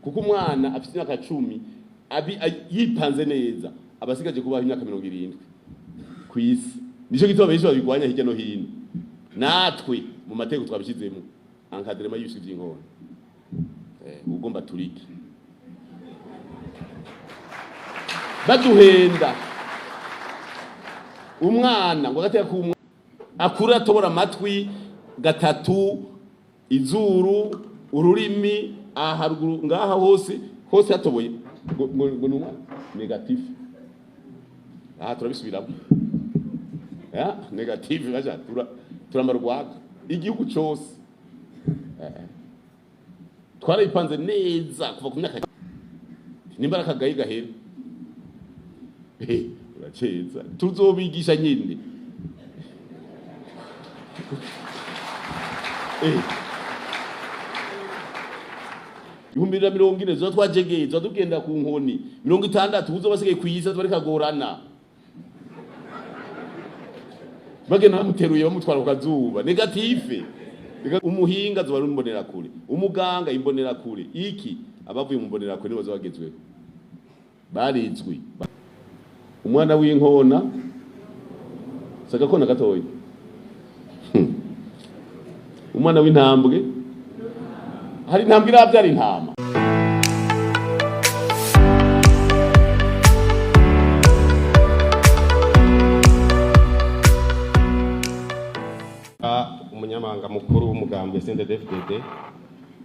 kuko umwana afite imyaka 10 yipanze neza abasigaje kubaho imyaka 70 kwisi. Nico gituma benshi babigwanya hirya no hino, natwe mu mateko twabishizemo encadrement y'ibishwi by'inkona ugomba turiki baduhenda umwana ngo gateka ku akura atobora amatwi gatatu izuru ururimi aharuguru ngaha hose hatoboye ngo numwa negative turabisubiramo negative baja turamarwaga igihugu cyose twarayipanze neza kuva ku myaka nimbara kagaye gahera uraceza tuzobigisha nyine ibihumbi 40 zo twajegeza tugenda ku nkoni 60 uzo basigaye kwisa tubari kagorana bagena muteruye bamutwara ku kazuba negative umuhinga zo barumbonera kure umuganga imbonera kure iki abavuye mu mbonera kure nibo bagezweho barizwi umwana w'inkona sagakona gatoyi umwana w'intambwe hari intambwe irabyara intama umunyamanga mukuru w'umugambwe CNDD-FDD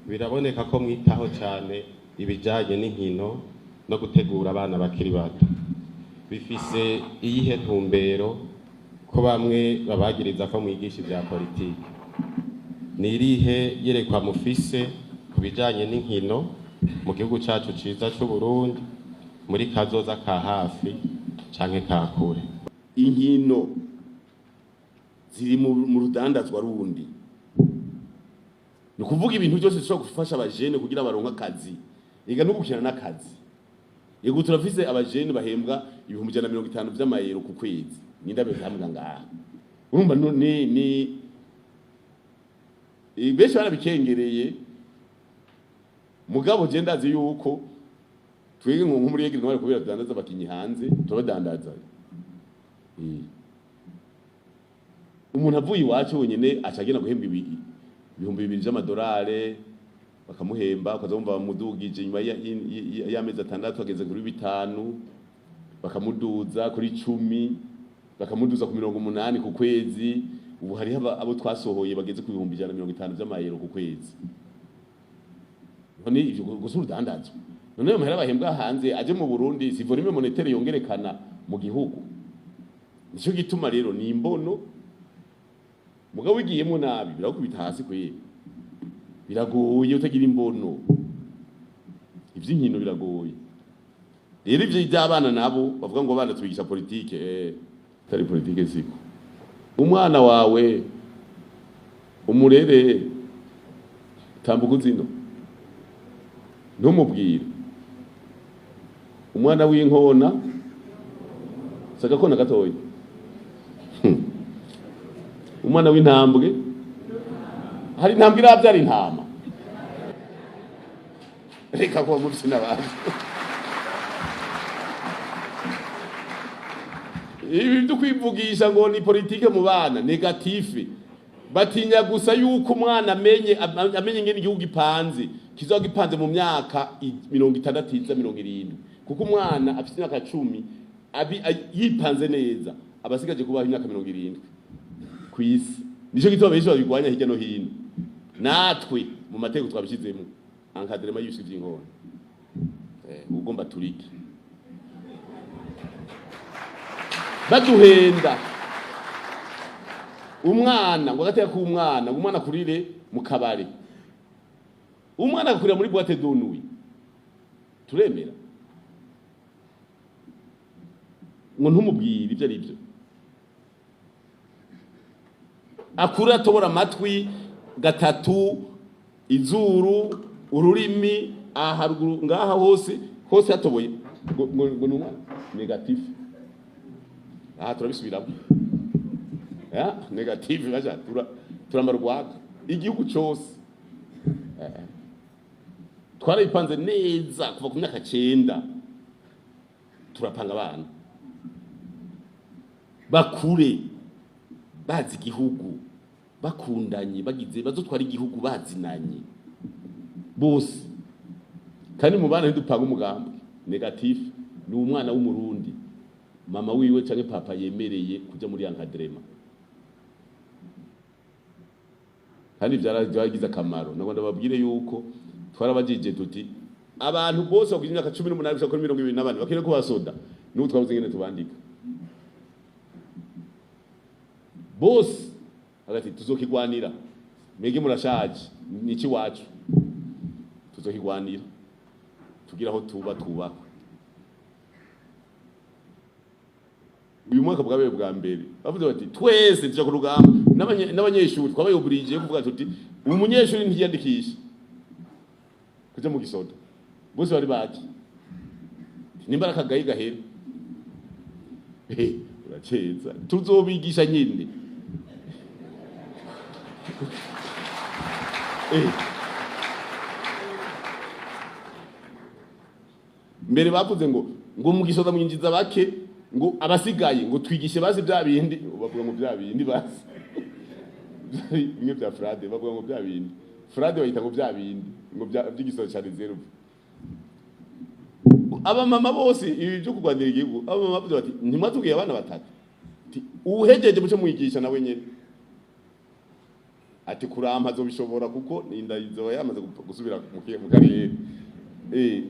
biraboneka ko mwitaho cyane ibijanye n'inkino no gutegura abana bakiri bato bifise iyihe ntumbero ko bamwe babagiriza ko mwigisha ibya politiki nirihe yerekwa mufise ku bijanye n'inkino mu gihugu cyacu ciza cy'u Burundi muri kazoza ka hafi canke ka kure inkino ziri mu rudandazwa rundi ni kuvuga ibintu byose bishobora gufasha abajene kugira baronka akazi ega no gukina n'akazi yego turafise abajene bahembwa 150 vy'amayero ku kwezi nindabe hamwe ngaha urumva ni besho barabikengereye mugabo je ndazi yuko twege ngo muri yegire n'abari kubera dandaza bakinyi hanze turabadandaza umuntu avuye iwacu wenyene acagena guhemba ibihumbi 2 by'amadolari bakamuhemba ukazumva bamudugije nyuma y'amezi 6 ageze kuri 5 bakamuduza kuri 10 bakamuduza ku 80 ku kwezi ubu hari abo twasohoye bageze ku 150 by'amayero ku kwezi none ivyo gusura dandazo none yo mahera bahembwa hanze aje mu Burundi si volume monétaire yongerekana mu gihugu nico gituma rero ni imbono mugabo wigiyemo nabi birakubita hasi kwe biragoye utagira imbono ivy'inkino biragoye rero ivyo by'abana nabo bavuga ngo abana tubigisha politike tari politike siko umwana wawe umurere tambuka zino ntumubwire umwana w'inkona sagakona gatoyi umwana w'intambwe hari intambwe irabyara intama reka ko muri sinabazi ibi byo kwivugisha ngo ni politike mu bana negative batinya gusa yuko umwana amenye ngene igihugu gipanze kizogipanze mu myaka 60-70 kuko umwana afite imyaka 10 yipanze neza abasigaje kubaho imyaka 70 kwisi. Nico gituma benshi babigwanya hirya no hino, natwe mu mateko twabishizemo encadrement y'ibishwi by'inkona ugomba turiki baduhenda umwana ngo gateka ku umwana kurire mu kabare, umwana akurira muri boîte de nuit, turemera ngo ntumubwire ibyo ari byo, akura tobora amatwi gatatu, izuru, ururimi, aharuguru ngaha hose hatoboye ngo numa negative. Aha turabisubiramo negative baja turamarwaga igihugu cyose twarabipanze neza kuva ku myaka 9 turapanga abana bakure bazi igihugu bakundanye bagize bazotwara igihugu bazinanye bose kandi mu bana ntidupanga umugambi negatif ni umwana w'umurundi mama wiwe canke papa yemereye kuja muri encadrement kandi byaragize akamaro nako ndababwire yuko twarabajije tuti abantu bose bakugira imyaka 18 gushaka kuri 24 bakire ko basoda n'ubu twabuze ngene tubandika bose hagati tuzokigwanira mege murashaje niki wacu tuzokigwanira tugira aho tuba uyu mwaka bwabaye bwa mbere bavuze bati twese tujya ku rugamba n'abanyeshuri twabaye oburije kuvuga tuti umunyeshuri ntiyandikisha kuja mu gisoda bose bari baki nimba akagayi gahera uraceza tuzobigisha nyine mbere bavuze ngo mu gisoda mwinjiza bake ngo abasigaye ngo twigishe bazi bya bindi bavuga ngo bya bindi bazi bimwe bya frade bavuga ngo bya bindi frade bayita ngo bya bindi ngo by'igisoda cya reserve aba mama bose ibi byo kugwanira igihugu aba mama bavuze bati ntimwatugiye abana batatu uhejeje muce mwigisha nawe nyene ati kurampa zo bishobora kuko nindayizo yamaze gusubira mu karere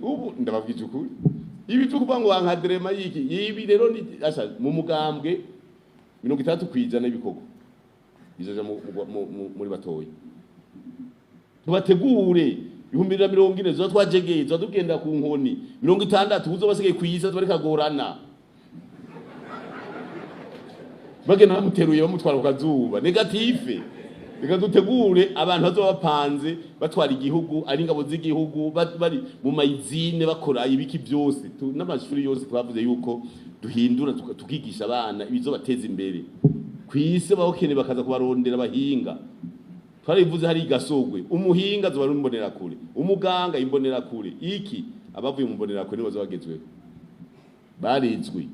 ubu ndababwije ukuri ibi byo kuvuga ngo wankadrema yiki ibi rero ni asha mu mugambwe 30% y'ibikoko bizaje muri batoyi tubategure 2040 zo twajegeye zo tugenda ku nkoni 60 uzo basigaye kwisa bari kagorana bagena bamuteruye bamutwara ku kazuba negative reka dutegure abantu bazobapanze batwara igihugu ari ingabo z'igihugu bari mu mayizine bakora ibiki byose n'amashuri yose twavuze yuko duhindura tukigisha abana ibizo bateza imbere kwise bahokene bakaza kubarondera bahinga twarivuze hari igasogwe umuhinga zo barumbonera kure umuganga imbonera kure iki abavuye mu mbonera kure bazo bagezweho barizwe